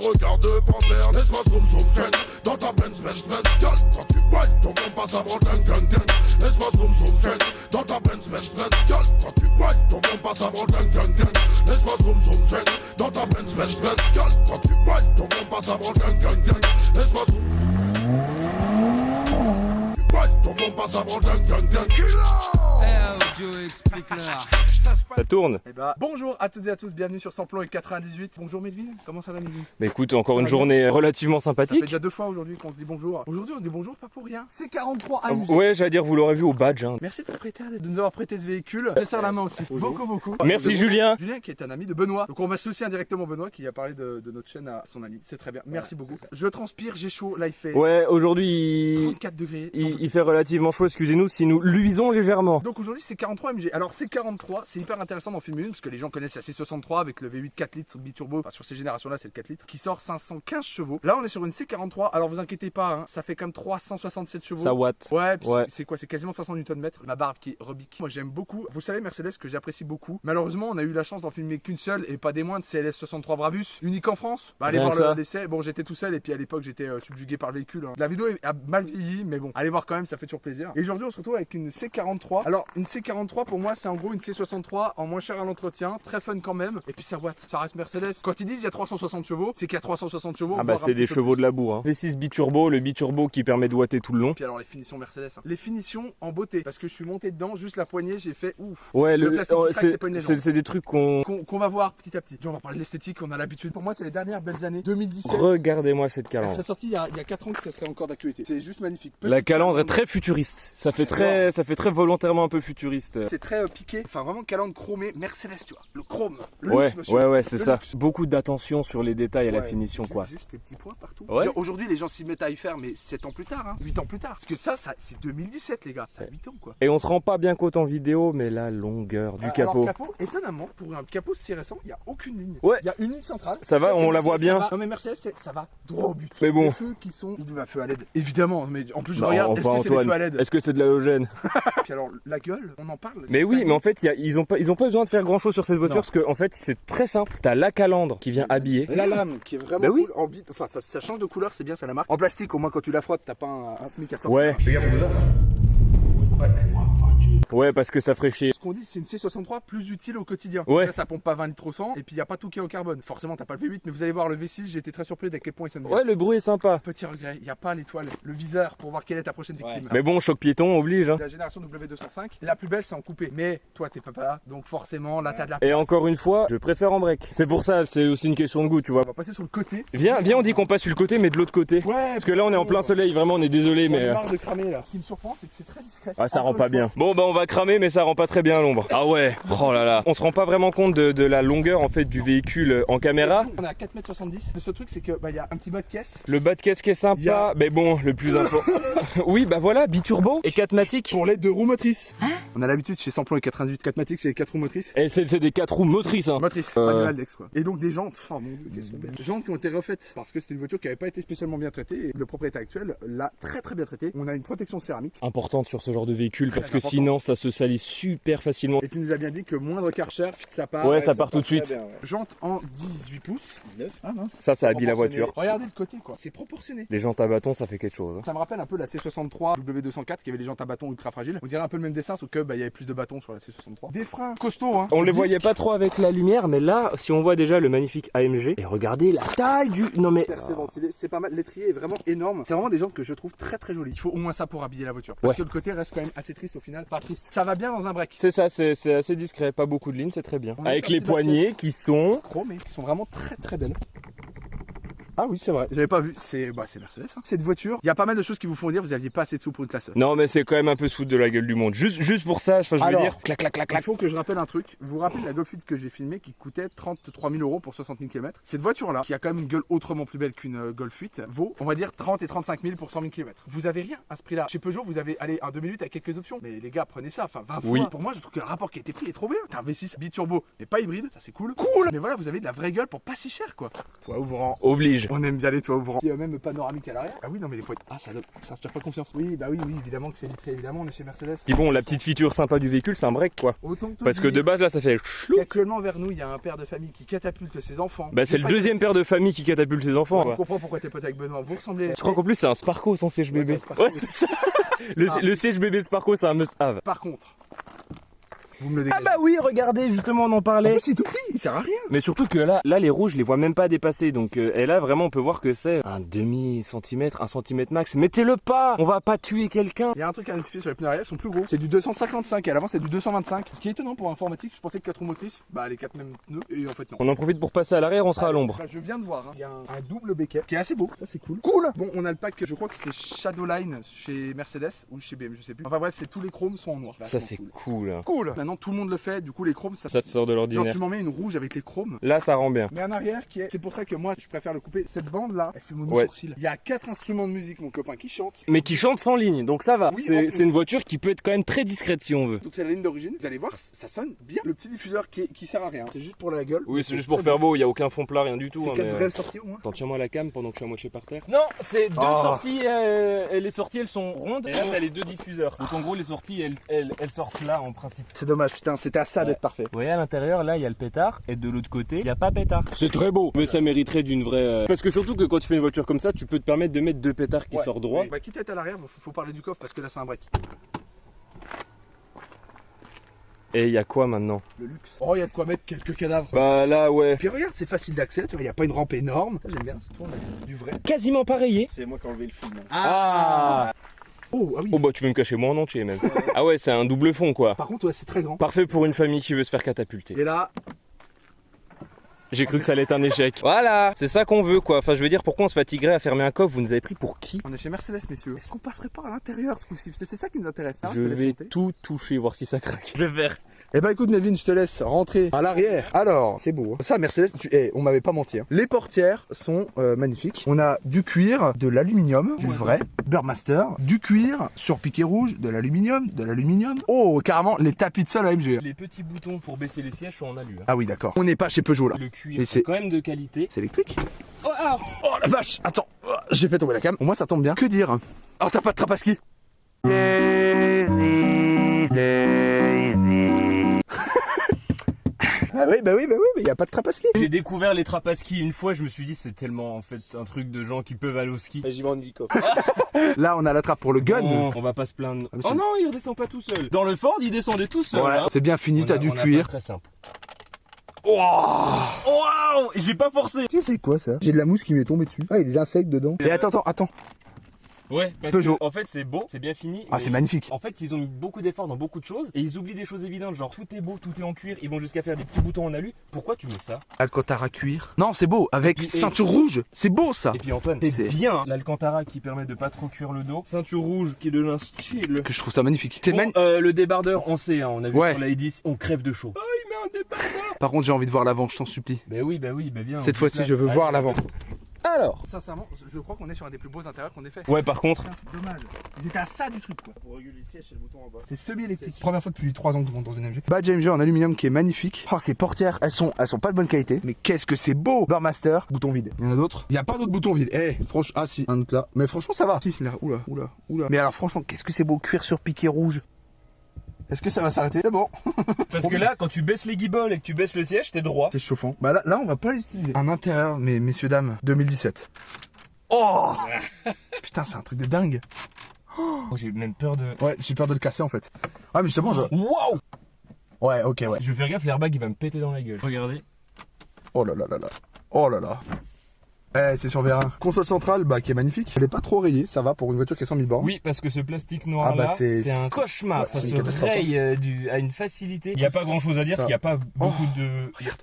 regard de panthère. Laisse-moi zoom zoom shake dans ta Benz Benz Benz. Girl, quand tu whine, ton compas ça branle gang gang gang. Laisse-moi zoom zoom shake dans ta Benz Benz Benz. Girl, quand tu whine, ton compas ça branle gang gang gang. Laisse-moi zoom zoom shake dans ta Benz Benz Benz. Girl, quand tu whine, ton compas ça branle gang gang gang. Laisse-moi zoom. Ton compas ça branle gang gang gang. Ça tourne. Eh bah, bonjour à toutes et à tous, bienvenue sur Samplon et 98. Bonjour Medville, comment ça va Medville? Bah écoute, encore une journée relativement Ça fait sympathique. déjà 2 fois aujourd'hui qu'on se dit bonjour. Aujourd'hui on se dit bonjour pas pour rien. C'est 43 AMG. Ouais, j'allais dire, vous l'aurez vu au badge. Hein. Merci de nous avoir prêté ce véhicule. Je serre la main aussi. Beaucoup. Merci Julien. Julien qui est un ami de Benoît. Donc on m'associe indirectement Benoît qui a parlé de notre chaîne à son ami. C'est très bien. Merci beaucoup. Je transpire, j'ai chaud. Là il fait Ouais, aujourd'hui 34 degrés. il fait relativement chaud, excusez-nous si nous luisons légèrement. Donc aujourd'hui c'est 43 MG. Alors c'est 43, c'est hyper intéressant d'en filmer une parce que les gens connaissent la C63 avec le V8 4 litres biturbo. Enfin sur ces générations là c'est le 4 litres qui sort 515 chevaux. Là on est sur une C43. Alors vous inquiétez pas, hein, ça fait quand même 367 chevaux. Ça watt. Ouais, puis Ouais. c'est quoi? C'est quasiment 500 Nm. Ma barbe qui est rebique. Moi j'aime beaucoup. Vous savez Mercedes que j'apprécie beaucoup. Malheureusement on a eu la chance d'en filmer qu'une seule et pas des moindres, CLS 63 Brabus, unique en France. Bah, allez Rien que voir ça. l'essai. Bon j'étais tout seul et puis à l'époque j'étais subjugué par le véhicule. Hein. La vidéo a mal vieilli mais bon, allez voir quand même, ça fait toujours plaisir. Et aujourd'hui on se retrouve avec une C43. Alors une C43 pour moi c'est en gros une C63 en moins cher à l'entretien, très fun quand même. Et puis ça watt, ça reste Mercedes. Quand ils disent il y a 360 chevaux, c'est qu'il y a 360 chevaux. Ah bah voire un c'est petit des peu chevaux plus. de la boue. Hein. V6 biturbo, le biturbo qui permet de watter tout le long. Puis alors les finitions Mercedes, hein. Les finitions en beauté, parce que je suis monté dedans, juste la poignée, j'ai fait ouf. Ouais, Le plastique qui craque, c'est pas une légende. c'est des trucs qu'on... Qu'on va voir petit à petit. On va parler de l'esthétique, on a l'habitude. Pour moi, c'est les dernières belles années. 2017. Regardez-moi cette Elle calandre. serait sortie il y a 4 ans que ça serait encore d'actualité. C'est juste magnifique. La Petite calandre est très futuriste. Ça fait très volontairement un peu futuriste. C'est très piqué. Enfin, vraiment calandre chromée. Mercedes, tu vois. Le chrome. Le Ouais, luxe, monsieur. ouais, c'est Le ça. luxe. Beaucoup d'attention sur les détails et la Ouais, finition, quoi. Juste des petits points partout. Ouais. Genre, aujourd'hui, les gens s'y mettent à y faire, mais 7 ans plus tard, hein. 8 ans plus tard. Parce que ça c'est 2017, les gars. Ça a 8 ans, quoi. Et on se rend pas bien compte en vidéo, mais la longueur du capot. Alors, capot, étonnamment, pour un capot si récent, il n'y a aucune ligne. Ouais. Il y a une ligne centrale. Ça va, c'est on la Mercedes, voit bien. ça va. Non, mais Mercedes, ça va droit au but. Mais bon. Les feux qui sont. Il va feu à LED. Évidemment, mais en plus, je Non, regarde. Est-ce enfin, que c'est des Antoine, feux à LED? est-ce que c'est de l'halogène? Puis alors, la gueule, on en parle. Mais oui, mais en fait, ils ont pas besoin de faire grand chose sur cette voiture Non. parce que en fait, c'est très simple. T'as la calandre qui vient habiller. La lame qui est vraiment Bah oui. cool en bite. Enfin, ça change de couleur, c'est bien, ça la marque. En plastique, au moins, quand tu la frottes, t'as pas un SMIC à sortir. Ouais. Ouais, parce que ça ferait chier. Ce qu'on dit, c'est une C63 plus utile au quotidien. Ouais. Là, ça pompe pas 20 litres au 100 et puis il n'y a pas tout qui est au carbone. Forcément, t'as pas le V8, mais vous allez voir le V6, j'ai été très surpris d'à quel point il sonne bien. Ouais, le bruit est sympa. Petit regret, il n'y a pas l'étoile, le viseur pour voir quelle est ta prochaine victime. Mais bon, choc piéton oblige. Hein. La génération W205, la plus belle c'est en coupé. Mais toi t'es papa, donc forcément là t'as de la Et place. encore une fois, je préfère en break. C'est pour ça, c'est aussi une question de goût, tu vois. On va passer sur le côté. Viens, on dit qu'on passe sur le côté, mais de l'autre côté. Ouais. Parce que là, on est en plein soleil, vraiment, on est désolé, J'en ai mais. marre de cramer là. Ce qui me surprend c'est que c'est très discret. Ah, ça rend Encore pas une bien. fois. Bon, bah, on va cramer, mais ça rend pas très bien l'ombre. Ah ouais, oh là là. On se rend pas vraiment compte de la longueur en fait du véhicule en caméra. On est à 4,70 m. Le seul truc c'est que il y a un petit bas de caisse. Le bas de caisse qui est sympa, Il y a- mais bon, le plus important. Oui, bah voilà, biturbo et 4matic. Pour les 2 roues motrices. On a l'habitude chez Samplon et 98 4matic c'est les 4 roues motrices. Et c'est des 4 roues motrices, hein. Motrice, manuel Dex quoi. Et donc des jantes. Oh mon dieu, qu'est-ce que c'est belle. Jantes qui ont été refaites parce que c'était une voiture qui n'avait pas été spécialement bien traitée. Et le propriétaire actuel l'a très bien traitée. On a une protection céramique. Importante sur ce genre de véhicule parce que important. sinon ça se salit super facilement. Et tu nous as bien dit que moindre Karcher, ça part. Ouais, ça part tout de suite. très bien, ouais. Jantes en 18 pouces. 19. Ah mince. Ça habille la Proportionné. voiture. Regardez le côté quoi. C'est proportionné. Les jantes à bâton, ça fait quelque chose. Hein. Ça me rappelle un peu la C63 W204 qui avait les jantes à bâton ultra fragiles. On dirait un peu le même dessin sauf que il y avait plus de bâtons sur la C63. Des freins costauds hein. On les Disques. voyait pas trop avec la lumière, mais là, si on voit déjà le magnifique AMG, et regardez la taille du... Non mais... Percé ventilé, c'est pas mal. L'étrier est vraiment énorme. C'est vraiment des jantes que je trouve très jolies. Il faut au moins ça pour habiller la voiture. Parce Ouais. que le côté reste quand même assez triste au final. Pas triste. Ça va bien dans un break. C'est ça, c'est assez discret, pas beaucoup de lignes, c'est très bien. On a Avec sorti les la poignées qui sont... Chromées, qui sont vraiment très belles. Ah oui, c'est vrai. J'avais pas vu. C'est Mercedes. Hein. Cette voiture, il y a pas mal de choses qui vous font dire vous aviez pas assez de sous pour une classe. Non mais c'est quand même un peu se foutre de la gueule du monde. Juste pour ça, je veux Alors, dire, clac clac clac Il clac. faut que je rappelle un truc. Vous vous rappelez la Golf 8 que j'ai filmée qui coûtait 33 000 € pour 60 000 km. Cette voiture-là, qui a quand même une gueule autrement plus belle qu'une Golf 8, vaut, on va dire, 30 et 35 000 pour 100 000 km. Vous avez rien à ce prix-là. Chez Peugeot, vous avez, allez, un 2 minutes avec quelques options. Mais les gars, prenez ça. Enfin, 20 fois. Oui. Pour moi, je trouve que le rapport qui a été pris est trop bien. T'as un V6 biturbo, mais pas hybride. Ça, c'est cool. Cool! Mais voilà, vous avez de la vraie gueule pour pas si cher, quoi. Ouais, ouvrant. Oblige. beige. On aime bien les toits ouvrants. Il y a même panoramique à l'arrière. Ah oui, non, mais les poids. Ah, ça inspire pas confiance. Oui, bah oui, évidemment que c'est vitré, évidemment, on est chez Mercedes. Puis bon, la petite feature sympa du véhicule, c'est un break quoi. Autant te Parce que dire de base là, ça fait qu'actuellement vers nous, il y a un père de famille qui catapulte ses enfants. Bah c'est le deuxième père de famille qui catapulte ses enfants. On comprend pourquoi t'es pote avec Benoît. Vous ressemblez. Je crois qu'en plus c'est un Sparco sans siège bébé. Ouais, Ouais, c'est ça. Le siège bébé Sparco, c'est un must-have. Par contre, vous me le dégagez. Ah bah oui, regardez, justement on en parlait. C'est tout petit, il sert à rien. Mais surtout que là les rouges, je les vois même pas dépasser. Donc et là vraiment on peut voir que c'est un demi-centimètre, 1 centimètre max. Mettez-le pas, on va pas tuer quelqu'un. Il y a un truc à notifier sur les pneus arrière, ils sont plus gros. C'est du 255 et à l'avant c'est du 225. Ce qui est étonnant pour informatique, je pensais que 4 roues motrices, bah les 4 mêmes pneus et en fait non. On en profite pour passer à l'arrière, on sera à l'ombre. Bah, je viens de voir, hein. Il y a un double becquet qui est assez beau, ça c'est cool. Cool. Bon, on a le pack, je crois que c'est Shadowline chez Mercedes ou chez BM, je sais plus. Enfin bref, c'est tous les chromes sont en noir. Ça c'est cool. Cool. Maintenant tout le monde le fait, du coup les chromes Ça te sort de genre l'ordinaire. tu m'en mets une rouge avec les chromes. Là ça rend bien. Mais en arrière qui est. C'est pour ça que moi je préfère le couper. Cette bande là, elle fait mon Ouais. sourcil. Il y a 4 instruments de musique, mon copain, qui chante. Mais qui chante sans ligne, donc ça va. Oui, en plus. C'est une voiture qui peut être quand même très discrète si on veut. Donc c'est la ligne d'origine. Vous allez voir, ça sonne bien. Le petit diffuseur qui sert à rien. C'est juste pour la gueule. Oui, c'est juste pour faire beau, il y a aucun fond plat, rien du tout. C'est hein, 4 mais- vraies sorties au moins. Attends, tiens-moi la cam pendant que je suis à moitié par terre. Non, c'est deux Oh. sorties, et les sorties elles sont rondes, et là t'as les deux diffuseurs. Donc en gros les sorties elles sortent là en principe. C'est dommage, putain, c'était à ça Ouais. d'être parfait. Vous voyez à l'intérieur là il y a le pétard, et de l'autre côté il n'y a pas pétard. C'est très beau, mais ça mériterait d'une vraie... Parce que surtout que quand tu fais une voiture comme ça, tu peux te permettre de mettre deux pétards qui Ouais. sortent droit. Bah quitte à être à l'arrière, faut parler du coffre parce que là c'est un break. Et il y a quoi maintenant? Le luxe. Oh, il y a de quoi mettre quelques cadavres. Bah là ouais. Puis regarde, c'est facile d'accès, tu vois, il n'y a pas une rampe énorme. Ça, j'aime bien, c'est tout, on a du vrai. Quasiment pareillé. C'est moi qui ai enlevé le film. Ah. Oh, ah oui. Oh bah tu peux me cacher moi en entier même. Ah ouais, c'est un double fond quoi. Par contre, ouais, c'est très grand. Parfait pour une famille qui veut se faire catapulter. Et là, J'ai cru que ça allait être un échec. Voilà, c'est ça qu'on veut quoi. Enfin, je veux dire, pourquoi on se fatiguerait à fermer un coffre? Vous nous avez pris pour qui? on est chez Mercedes, messieurs. Est-ce qu'on passerait pas à l'intérieur ce coup-ci? Parce que c'est ça qui nous intéresse. hein, Je te laisse vais monter. tout toucher, voir si ça craque. Je vais faire. Eh bah écoute Melvin, je te laisse rentrer à l'arrière. Alors, c'est beau. Hein. Ça, Mercedes, on m'avait pas menti. Hein. Les portières sont magnifiques. On a du cuir, de l'aluminium, du vrai, Burmaster, du cuir sur piquet rouge, de l'aluminium, Oh, carrément, les tapis de sol AMG. Les petits boutons pour baisser les sièges sont en alu. Ah oui, d'accord. On n'est pas chez Peugeot là. Le Et cuir, c'est- c'est quand même de qualité. C'est électrique. Oh, ah. Oh la vache. Attends, j'ai fait tomber la cam. Au moins ça tombe bien. Que dire? Oh, t'as pas de trapaski? Ah oui, mais il y a pas de trapaski. J'ai découvert les trapaskis une fois, je me suis dit c'est tellement en fait un truc de gens qui peuvent aller au ski. J'y vais en hélico. Là, on a la trappe pour le gun. On va pas se plaindre. Ah, mais c'est- Oh non, il redescend pas tout seul. Dans le Ford, il descendait tout seul. Ouais, hein. c'est bien fini, On t'as a- du on a cuir. pas très simple. Waouh, j'ai pas forcé. Tu sais, c'est quoi ça? J'ai de la mousse qui m'est tombée dessus. Ah, il y a des insectes dedans. Et attends. Ouais, parce Peugeot. que en fait c'est beau, c'est bien fini. Ah, mais c'est magnifique. En fait, ils ont mis beaucoup d'efforts dans beaucoup de choses et ils oublient des choses évidentes, genre tout est beau, tout est en cuir, ils vont jusqu'à faire des petits boutons en alu. Pourquoi tu mets ça? Alcantara cuir. Non, c'est beau. Avec Et- ceinture rouge. C'est beau ça. Et puis Antoine, C'est- c'est bien l'Alcantara qui permet de pas trop cuire le dos, ceinture rouge qui donne un style. Que je trouve ça magnifique. C'est Bon, magnifique. le débardeur, on sait, hein, on a vu Ouais. sur la E10, on crève de chaud. Oh, il met un débardeur. Par contre, j'ai envie de voir l'avant, je t'en supplie. Bah oui, viens. Cette fois-ci, je veux voir l'avant. Alors. Sincèrement, je crois qu'on est sur un des plus beaux intérieurs qu'on ait fait. Ouais, par contre. Putain, c'est dommage. Ils étaient à ça du truc quoi. Pour réguler le siège, c'est le bouton en bas. C'est semi-électrique. Première fois depuis 3 ans que je monte dans une AMG. Badge AMG en aluminium qui est magnifique. Oh, ces portières, elles sont pas de bonne qualité. Mais qu'est-ce que c'est beau. Burmaster, bouton vide. Il y en a d'autres? Il y a pas d'autres boutons vides. Eh, franchement, ah si, un autre là. Mais franchement, ça va. Si, là, oula. Mais alors, franchement, qu'est-ce que c'est beau. Cuir sur piqué rouge. Est-ce que ça va s'arrêter? C'est bon. Parce que là, quand tu baisses les guibolles et que tu baisses le siège, t'es droit. C'est chauffant. Bah là, on va pas l'utiliser. Un intérieur, mais messieurs, dames, 2017. Oh putain, c'est un truc de dingue. Oh, j'ai même peur de. Ouais, j'ai peur de le casser en fait. Ah, mais justement, je. Waouh! Ouais, ok, ouais. Je vais faire gaffe, l'airbag il va me péter dans la gueule. Regardez. Oh là là là là. Oh là là. Eh, c'est sur V1. Console centrale, bah, qui est magnifique. Elle est pas trop rayée, ça va pour une voiture qui est 100 000 bornes. Oui, parce que ce plastique noir Ah bah, là, c'est c'est un cauchemar. ouais, Ça c'est se une catastrophe. raye à une facilité. Il n'y a pas grand chose à dire Ça. parce qu'il n'y a pas beaucoup de. Regarde.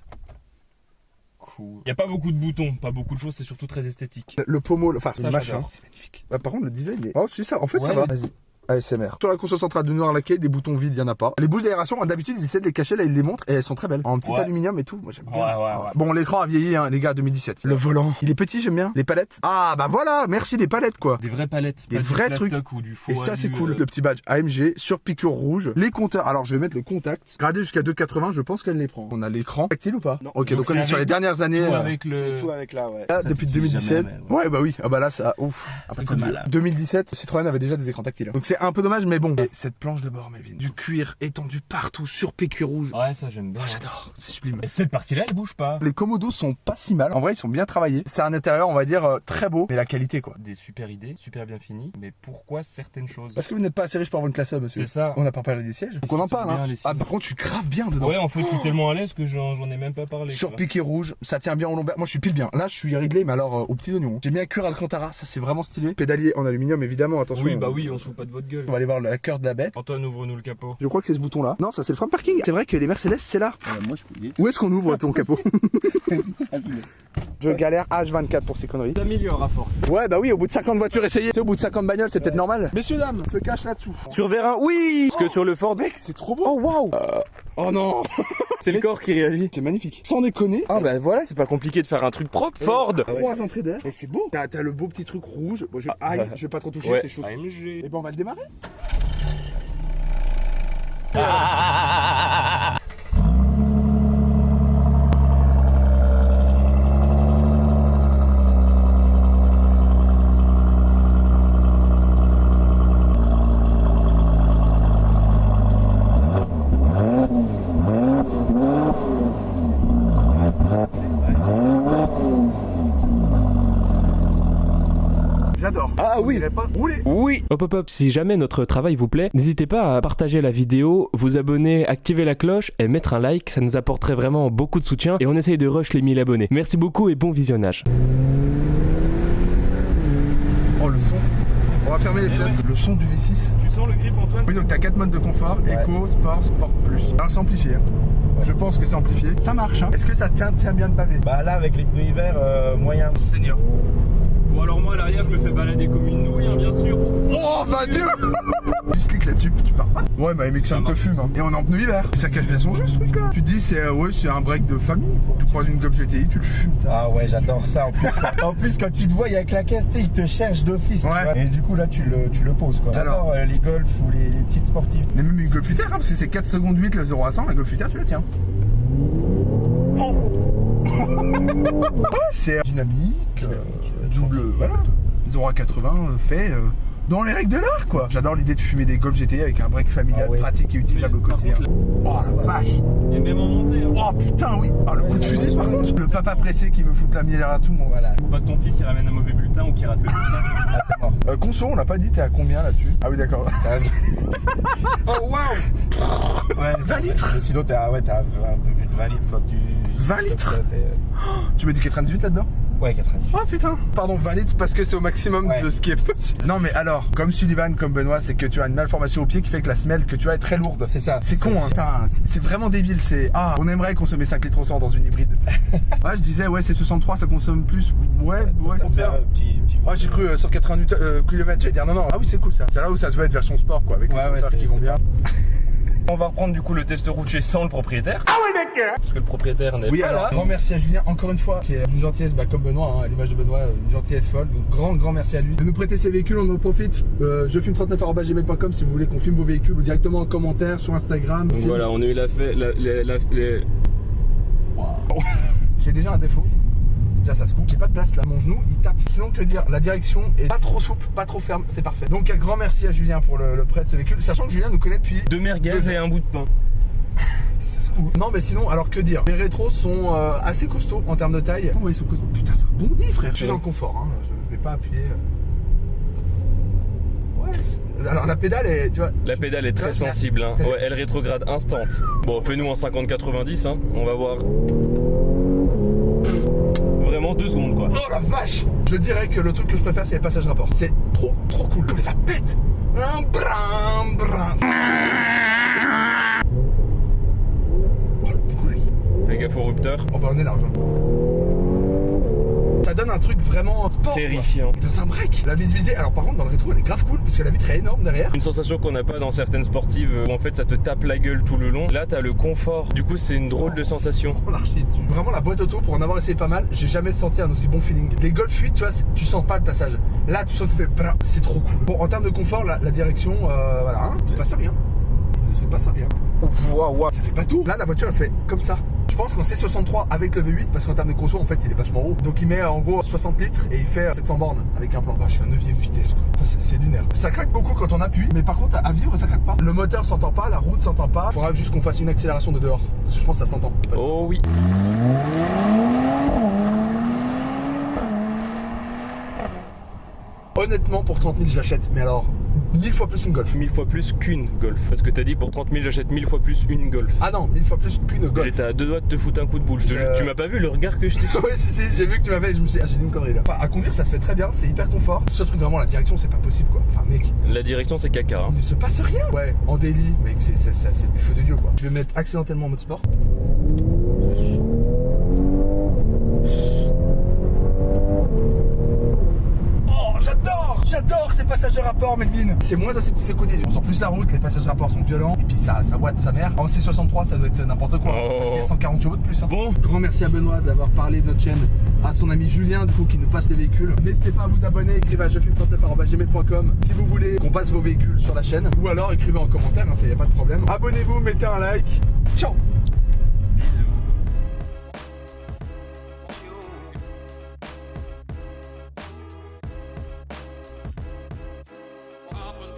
Cool. Il n'y a pas beaucoup de boutons, pas beaucoup de choses, c'est surtout très esthétique. Le pommeau, enfin, Ça, le machin. j'adore. C'est magnifique. Bah, par contre, le design est. Oh, c'est ça, en fait, ça Ouais. va. Vas-y. ASMR. Sur la console centrale de noir laqué, des boutons vides, il y en a pas. Les bouches d'aération, d'habitude ils essaient de les cacher, là ils les montrent et elles sont très belles. En petit aluminium et tout, moi j'aime bien. Ouais. Bon, l'écran a vieilli hein, les gars, 2017. Le volant, il est petit, j'aime bien. Les palettes. Ah bah voilà, merci les palettes quoi. Des vraies palettes, des pas vrais du trucs. Ou du faux Et ça alu, c'est cool. Le petit badge AMG sur piqûre rouge. Les compteurs, alors je vais mettre le contact. Gradé jusqu'à 2,80, je pense qu'elle les prend. On a l'écran. Tactile ou pas? Non. Ok, donc on est sur les dernières années. Tout avec le... C'est tout avec là, ouais. Là, Ça depuis titille 2017. jamais, ouais bah oui. Ah bah là ça ouf. Ça fait mal. 2017, Citroën avait déjà des écrans tactiles. Donc c'est un peu dommage mais bon. Et cette planche de bord Melvin, du cuir étendu partout sur piqûre rouge. Ouais, ça j'aime bien. Oh, j'adore, c'est sublime. Et cette partie-là, elle bouge pas. Les commodos sont pas si mal. En vrai, ils sont bien travaillés. C'est un intérieur, on va dire, très beau. Mais la qualité, quoi. Des super idées, super bien finies. Mais pourquoi certaines choses? Parce que vous n'êtes pas assez riche pour avoir une classe A, monsieur. C'est ça. On n'a pas parlé des sièges. Donc on en parle, hein. Ah, par contre, je suis grave bien dedans. Ouais, en fait, je suis tellement à l'aise que j'en ai même pas parlé. Sur quoi. piqué rouge, ça tient bien au lombaire. Moi, je suis pile bien. Là, je suis réglé, mais alors aux petits oignons. J'ai mis un cuir Alcantara, ça c'est vraiment stylé. Pédalier en aluminium, évidemment. Attention. Oui, bah oui, on se fout pas de votre gueule. On va aller voir la cœur de la bête. Antoine, ouvre-nous le capot. Je crois que c'est ce bouton-là. Non, ça c'est le frein de parking. C'est vrai que les Mercedes, c'est là. Moi, je peux dire. Où est-ce qu'on ouvre ton capot? Je galère H24 pour ces conneries. T'améliores à force. Ouais, bah oui, au bout de 50 voitures essayées, au bout de 50 bagnoles, c'est peut-être normal. Messieurs, dames, se cache là-dessous. Sur Vérin, oui. Parce que sur le Ford, Mec, c'est trop beau. Oh waouh. Oh non. c'est le corps qui réagit. C'est magnifique. Sans déconner. Ah bah voilà, c'est pas compliqué de faire un truc propre. Ford. 3 entrées d'air. Et c'est beau. T'as le beau petit truc rouge. Bon, aïe, je vais pas trop toucher, Ouais. c'est chaud. AMG. Et ben on va le démarrer. J'adore. Ah oui. On dirait pas rouler. Oui. Hop hop hop, si jamais notre travail vous plaît, n'hésitez pas à partager la vidéo, vous abonner, activer la cloche et mettre un like, ça nous apporterait vraiment beaucoup de soutien et on essaye de rush les 1000 abonnés. Merci beaucoup et bon visionnage. Oh le son. On va fermer les fenêtres. Le son du V6. Tu sens le grip, Antoine? Oui, donc t'as 4 modes de confort, Eco, Sport, Sport Plus. Alors c'est amplifié. Hein. Je pense que c'est amplifié. Ça marche. Hein. Est-ce que ça tient bien le pavé? Bah là, avec les pneus hiver, moyen. Seigneur. Bon alors moi à l'arrière je me fais balader comme une nouille hein, bien sûr. Oh bah Dieu. Du slick là-dessus, tu pars pas. Ouais bah mec, ça te fume. Hein. Et on est en pneu hiver. Ça cache bien son jeu ce truc là. Tu te dis c'est c'est un break de famille. Tu croises une Golf GTI, tu le fumes. Ah ouais, j'adore ça en plus. En plus, quand il te voit avec la caisse, tu sais, il te cherche d'office. Ouais. Tu vois. Et du coup, là, tu le poses quoi. J'adore les golfs ou les petites sportives. Mais même une Golf UTR, hein, parce que c'est 4 secondes 8 le 0 à 100, la Golf UTR tu la tiens. Oh. C'est dynamique, double, voilà. 0 à 80 fait dans les règles de l'art quoi. J'adore l'idée de fumer des Golf GTI avec un break familial pratique et utilisable au quotidien. Oh la vache. Et même en montée hein. Oh putain oui. Oh le coup de fusil par contre. Le papa pressé qui veut foutre la miel à tout mon voilà. Faut pas que ton fils il ramène un mauvais bulletin ou qu'il rate le bulletin. Ah, c'est mort. Conso, on l'a pas dit, t'es à combien là-dessus? Ah oui d'accord. Oh waouh. Ouais, 20 litres. Sinon, t'as un peu plus de 20 litres quand tu. 20 litres. Tu mets du 98 là-dedans? Ouais, 90. Oh putain. Pardon, 20 litres parce que c'est au maximum de ce qui est possible. Non mais alors, comme Sullivan, comme Benoît, c'est que tu as une malformation au pied qui fait que la semelle que tu as est très lourde. C'est ça. C'est con hein. Putain, c'est vraiment débile, c'est... Ah, on aimerait consommer 5 litres au 100 dans une hybride. Ouais, je disais, ouais, c'est 63, ça consomme plus. Ouais, Ça me fait un petit. Ouais, j'ai cru sur 80 km, j'allais dire non, ah oui, c'est cool ça. C'est là où ça se veut être version sport quoi, avec les moteurs qui vont bien. On va reprendre du coup le test routier sans le propriétaire. Ah oui mec. Parce que le propriétaire n'est pas là. Grand merci à Julien encore une fois, qui est d'une gentillesse comme Benoît, hein, à l'image de Benoît, une gentillesse folle. Donc grand merci à lui de nous prêter ses véhicules, on en profite. Je filme 39@gmail.com si vous voulez qu'on filme vos véhicules ou directement en commentaire sur Instagram. Donc voilà, on a eu Wow. J'ai déjà un défaut. Déjà ça se coupe, j'ai pas de place là, mon genou il tape. Sinon que dire, la direction est pas trop souple, pas trop ferme, c'est parfait. Donc un grand merci à Julien pour le prêt de ce véhicule, sachant que Julien nous connaît depuis 2 merguez et un bout de pain. Ça se coupe. Non mais sinon, alors que dire, les rétros sont assez costauds en termes de taille. Oh ouais, ils sont costauds. Putain ça rebondit frère. Je suis dans le confort, hein. Je vais pas appuyer. Ouais, alors la pédale est, tu vois. La pédale est très sensible, hein. Ouais, elle rétrograde instant. Bon, fais-nous en 50-90, hein. On va voir. Vraiment 2 secondes quoi. Oh la vache. Je dirais que le truc que je préfère c'est les passages rapport. C'est trop cool. Mais ça pète. Oh le bruit. Fais gaffe au rupteur. Oh bah on est large. Ça donne un truc vraiment sport. Terrifiant. Et dans un break, la visibilité, alors par contre dans le rétro elle est grave cool parce que la vitre est énorme derrière. Une sensation qu'on n'a pas dans certaines sportives où en fait ça te tape la gueule tout le long. Là t'as le confort, du coup c'est une drôle de sensation. On l'archi dessus. Vraiment la boîte auto, pour en avoir essayé pas mal, j'ai jamais senti un aussi bon feeling. Les Golf 8, tu vois, tu sens pas le passage. Là tu sens que tu fais, c'est trop cool. Bon, en termes de confort, la direction, voilà, hein, il se passe rien. Il ne se passe rien. Waouh. Ça fait pas tout. Là la voiture elle fait comme ça. Je pense qu'en C63 avec le V8, parce qu'en termes de conso en fait il est vachement haut. Donc il met en gros 60 litres et il fait 700 bornes avec un plan. Bah, je suis à 9ème vitesse quoi. Enfin, c'est lunaire. Ça craque beaucoup quand on appuie, mais par contre à vivre ça craque pas. Le moteur s'entend pas, la route s'entend pas. Faudra juste qu'on fasse une accélération de dehors. Parce que je pense que ça s'entend. Oh oui. Honnêtement pour 30 000 j'achète. Mais alors 1000 fois plus une Golf. 1000 fois plus qu'une Golf. Parce que t'as dit pour 30 000 j'achète 1000 fois plus une Golf. Ah non, 1000 fois plus qu'une Golf. J'étais à deux doigts de te foutre un coup de boule. Tu m'as pas vu le regard que je t'ai fait? Ouais, si, j'ai vu que tu m'avais, je me suis dit, ah, j'ai dit une connerie là. Enfin, à conduire, ça se fait très bien, c'est hyper confort. Ce truc, vraiment, la direction, c'est pas possible quoi. Enfin, mec, La direction c'est caca. il ne se passe rien. Ouais, en daily, mec, c'est du feu de Dieu quoi. Je vais mettre accidentellement en mode sport. Oh, j'adore ces passages de rapport, Melvin. C'est moins aseptisé côté. On sent plus la route, les passages de rapport sont violents. Et puis ça boite sa mère. En C63, ça doit être n'importe quoi. Oh. Parce qu'il y a 140 chevaux de plus. Hein. Bon. Grand merci à Benoît d'avoir parlé de notre chaîne, à son ami Julien du coup qui nous passe les véhicules. N'hésitez pas à vous abonner, écrivez à jefilm39@gmail.com si vous voulez qu'on passe vos véhicules sur la chaîne. Ou alors écrivez en commentaire, hein, ça y a pas de problème. Abonnez-vous, mettez un like. Ciao. Opposite